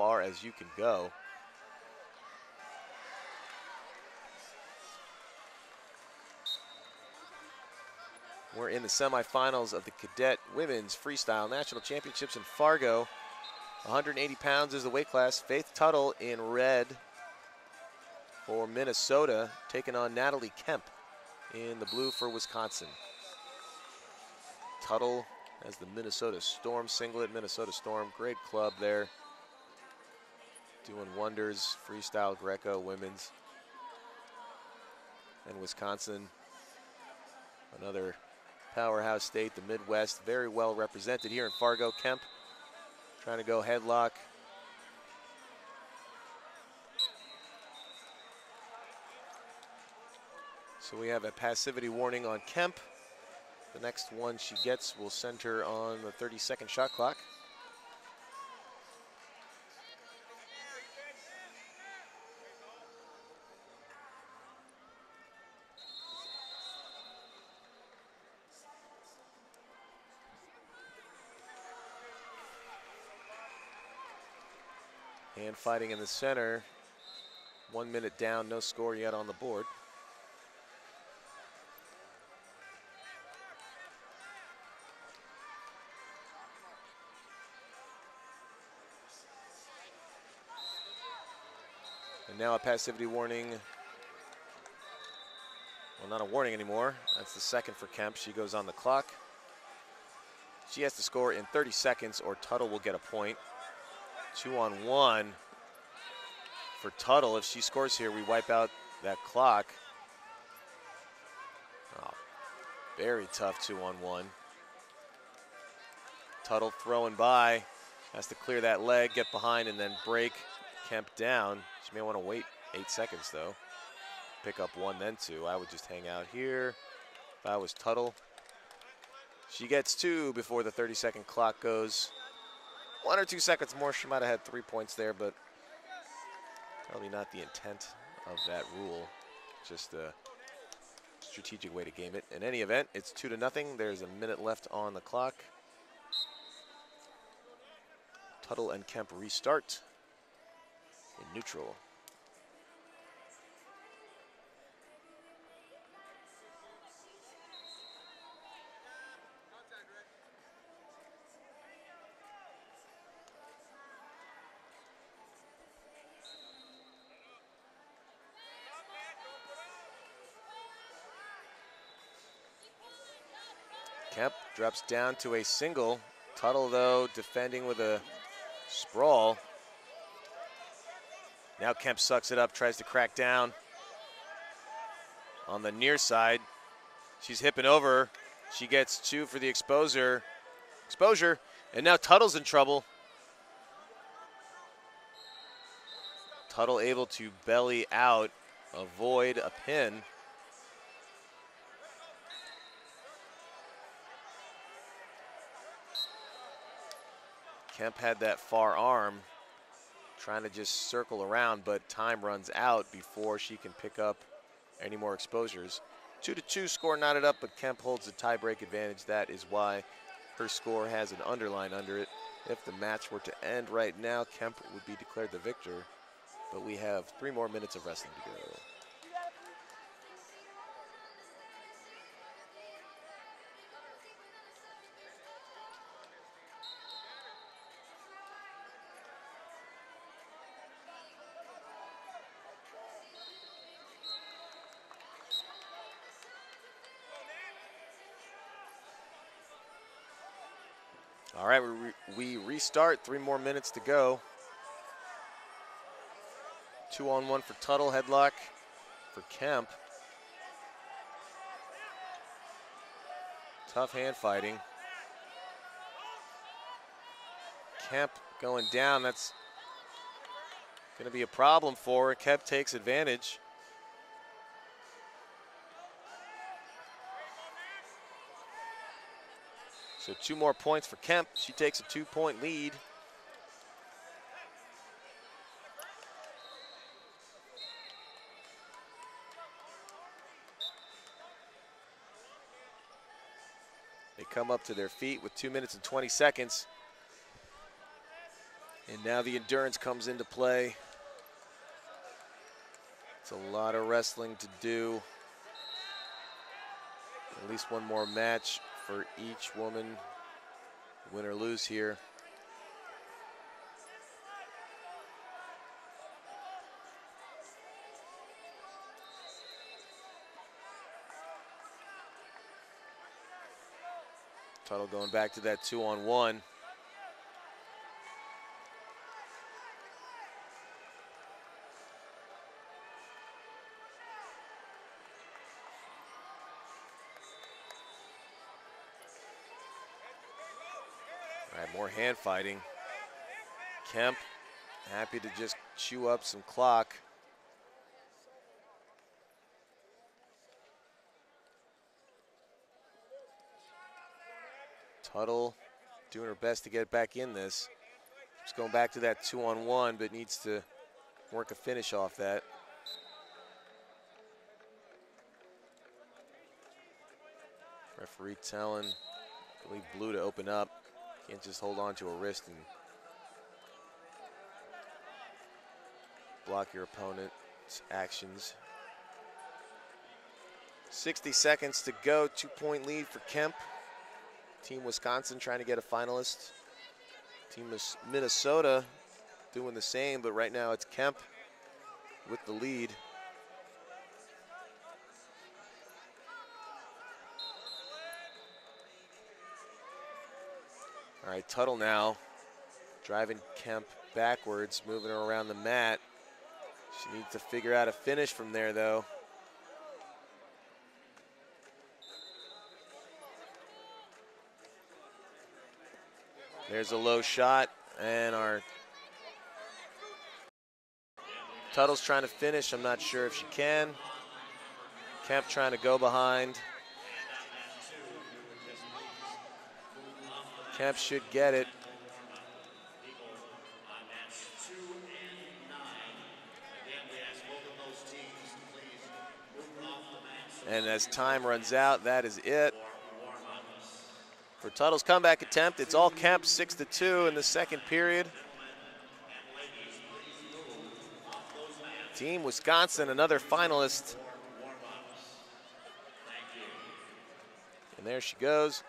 far as you can go. We're in the semifinals of the Cadet Women's Freestyle National Championships in Fargo. 180 pounds is the weight class. Faith Tuttle in red for Minnesota, taking on Natalie Kemp in the blue for Wisconsin. Tuttle has the Minnesota Storm singlet. Minnesota Storm, great club there. Doing wonders, freestyle Greco women's. And Wisconsin, another powerhouse state, the Midwest, very well represented here in Fargo. Kemp trying to go headlock. So we have a passivity warning on Kemp. The next one she gets will send her on the 30-second shot clock. And fighting in the center. 1 minute down, no score yet on the board. And now a passivity warning. Well, not a warning anymore. That's the second for Kemp. She goes on the clock. She has to score in 30 seconds or Tuttle will get a point. 2-on-1 for Tuttle. If she scores here, we wipe out that clock. Oh, very tough 2-on-1. Tuttle throwing by. Has to clear that leg, get behind, and then break Kemp down. She may want to wait 8 seconds, though. Pick up 1, then 2. I would just hang out here if I was Tuttle. She gets 2 before the 30-second clock goes. 1 or 2 seconds more, she might have had 3 points there, but probably not the intent of that rule. Just a strategic way to game it. In any event, it's 2-0. There's a minute left on the clock. Tuttle and Kemp restart in neutral. Kemp drops down to a single. Tuttle, though, defending with a sprawl. Now Kemp sucks it up, tries to crack down. On the near side, she's hipping over. She gets 2 for the exposure, and now Tuttle's in trouble. Tuttle able to belly out, avoid a pin. Kemp had that far arm, trying to just circle around, but time runs out before she can pick up any more exposures. 2-2 score knotted up, but Kemp holds the tie-break advantage. That is why her score has an underline under it. If the match were to end right now, Kemp would be declared the victor, but we have 3 more minutes of wrestling to go. All right, we restart, 3 more minutes to go. 2-on-1 for Tuttle, headlock for Kemp. Tough hand fighting. Kemp going down, that's gonna be a problem for her. Kemp takes advantage. So 2 more points for Kemp. She takes a 2-point lead. They come up to their feet with 2 minutes and 20 seconds. And now the endurance comes into play. It's a lot of wrestling to do. At least one more match for each woman, win or lose here. Tuttle going back to that 2-on-1. All right, more hand fighting. Kemp happy to just chew up some clock. Tuttle doing her best to get back in this. Just going back to that 2-on-1, but needs to work a finish off that. Referee telling, leave blue to open up. Can't just hold on to a wrist and block your opponent's actions. 60 seconds to go, 2-point lead for Kemp. Team Wisconsin trying to get a finalist. Team Minnesota doing the same, but right now it's Kemp with the lead. All right, Tuttle now driving Kemp backwards, moving her around the mat. She needs to figure out a finish from there, though. There's a low shot, and our Tuttle's trying to finish. I'm not sure if she can. Kemp trying to go behind. Kemp should get it. And as time runs out, that is it. For Tuttle's comeback attempt, it's all Kemp, 6-2 in the second period. Team Wisconsin, another finalist. And there she goes.